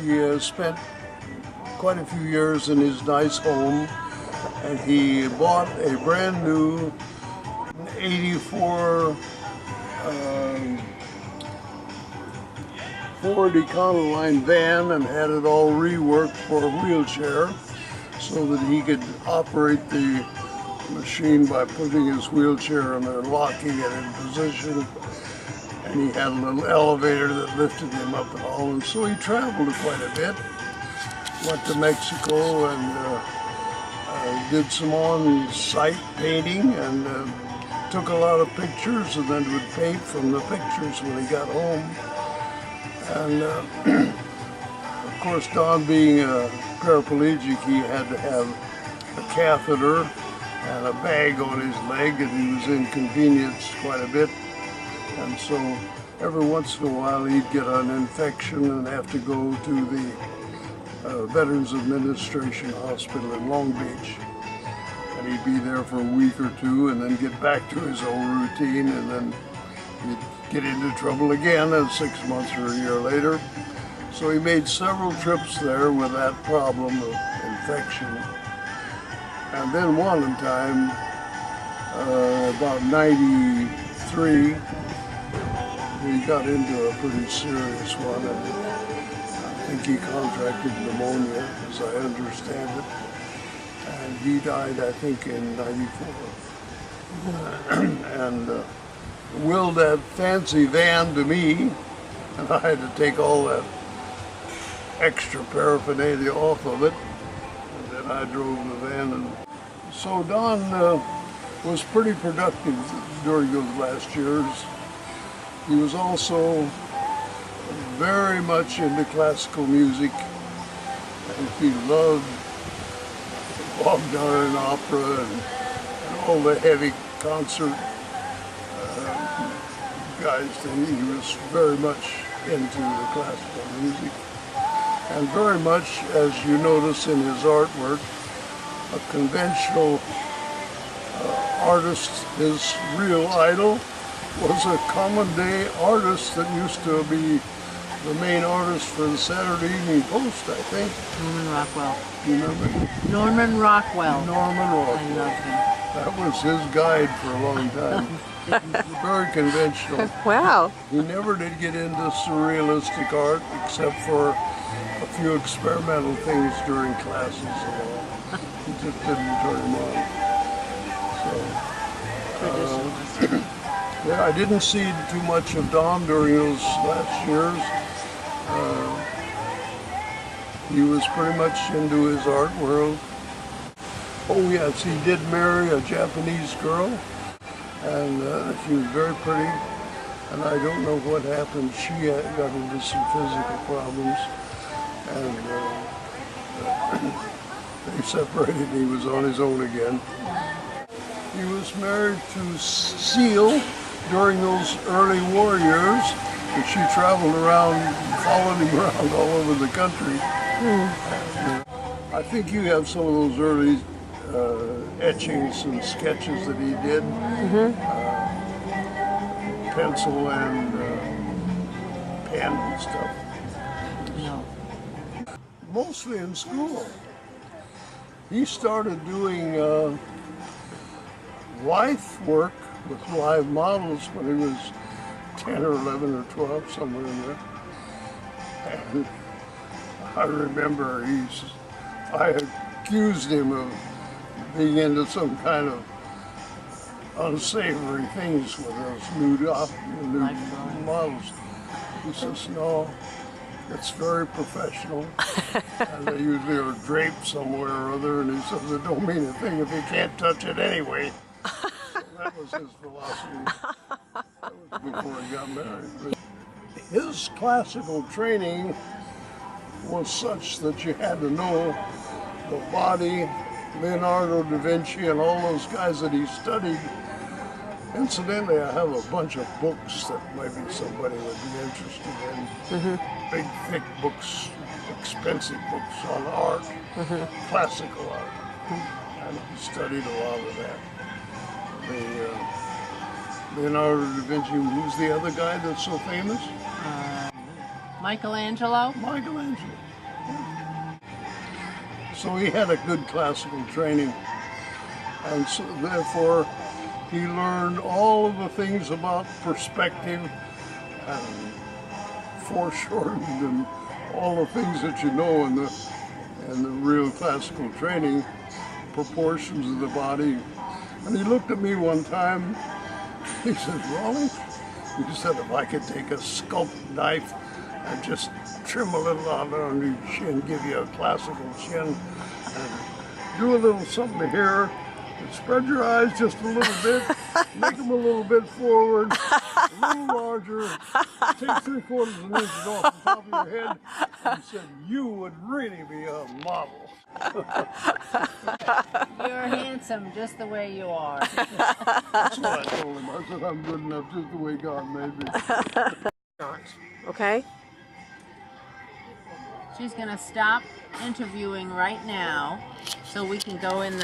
He spent quite a few years in his nice home, and he bought a brand new 84 Ford Econoline van and had it all reworked for a wheelchair so that he could operate the machine by putting his wheelchair in there, locking it in position. And he had a little elevator that lifted him up and all, and so he traveled quite a bit. Went to Mexico and did some on-site painting and took a lot of pictures, and then would paint from the pictures when he got home. And of course, Don being a paraplegic, he had to have a catheter and a bag on his leg, and he was inconvenienced quite a bit. And so every once in a while he'd get an infection and have to go to the Veterans Administration Hospital in Long Beach. And he'd be there for a week or two and then get back to his old routine, and then he'd get into trouble again 6 months or a year later. So he made several trips there with that problem of infection. And then one time, about 93, he got into a pretty serious one, and I think he contracted pneumonia, as I understand it. And he died, I think, in 94. And willed that fancy van to me, and I had to take all that extra paraphernalia off of it, and then I drove the van. And so Don was pretty productive during those last years. He was also very much into classical music, and he loved Wagner and opera and all the heavy concert guys. He was very much into the classical music, and very much, as you notice in his artwork, a conventional artist. His real idol was a common day artist that used to be the main artist for the Saturday Evening Post, I think. Norman Rockwell. You remember? Norman Rockwell. Norman Rockwell. I love him. That was his guide for a long time. Very conventional. Wow. He never did get into surrealistic art except for a few experimental things during classes and all. He just didn't turn him on. So, yeah, I didn't see too much of Don during those last years. He was pretty much into his art world. Oh yes, he did marry a Japanese girl, and she was very pretty, and I don't know what happened. She got into some physical problems, and they separated, and he was on his own again. He was married to Seal during those early war years, and she traveled around, followed him around all over the country. And, I think you have some of those early etchings and sketches that he did, pencil and pen and stuff. No. Mostly in school. He started doing life work with live models when he was 10 or 11 or 12, somewhere in there. And I remember I accused him of being into some kind of unsavory things with those nude models. He says, no, it's very professional. And they usually are draped somewhere or other, and he says, it don't mean a thing if you can't touch it anyway. So that was his philosophy. That was before he got married. But his classical training was such that you had to know the body, Leonardo da Vinci, and all those guys that he studied. Incidentally, I have a bunch of books that maybe somebody would be interested in. Big, thick books, expensive books on art, classical art. And he studied a lot of that. Leonardo da Vinci, who's the other guy that's so famous? Michelangelo? Michelangelo. So he had a good classical training, and so therefore he learned all of the things about perspective and foreshortened and all the things that you know in the real classical training, proportions of the body. And he looked at me one time, he said, "Rollie," he said, "if I could take a sculpt knife and just trim a little out on your chin, give you a classical chin, and do a little something here, and spread your eyes just a little bit, make them a little bit forward, a little larger, take 3/4 of an inch off the top of your head," and he said, "you would really be a model." You're handsome just the way you are. That's what I told him. I said, "I'm good enough just the way God made me." Okay? She's gonna stop interviewing right now so we can go in the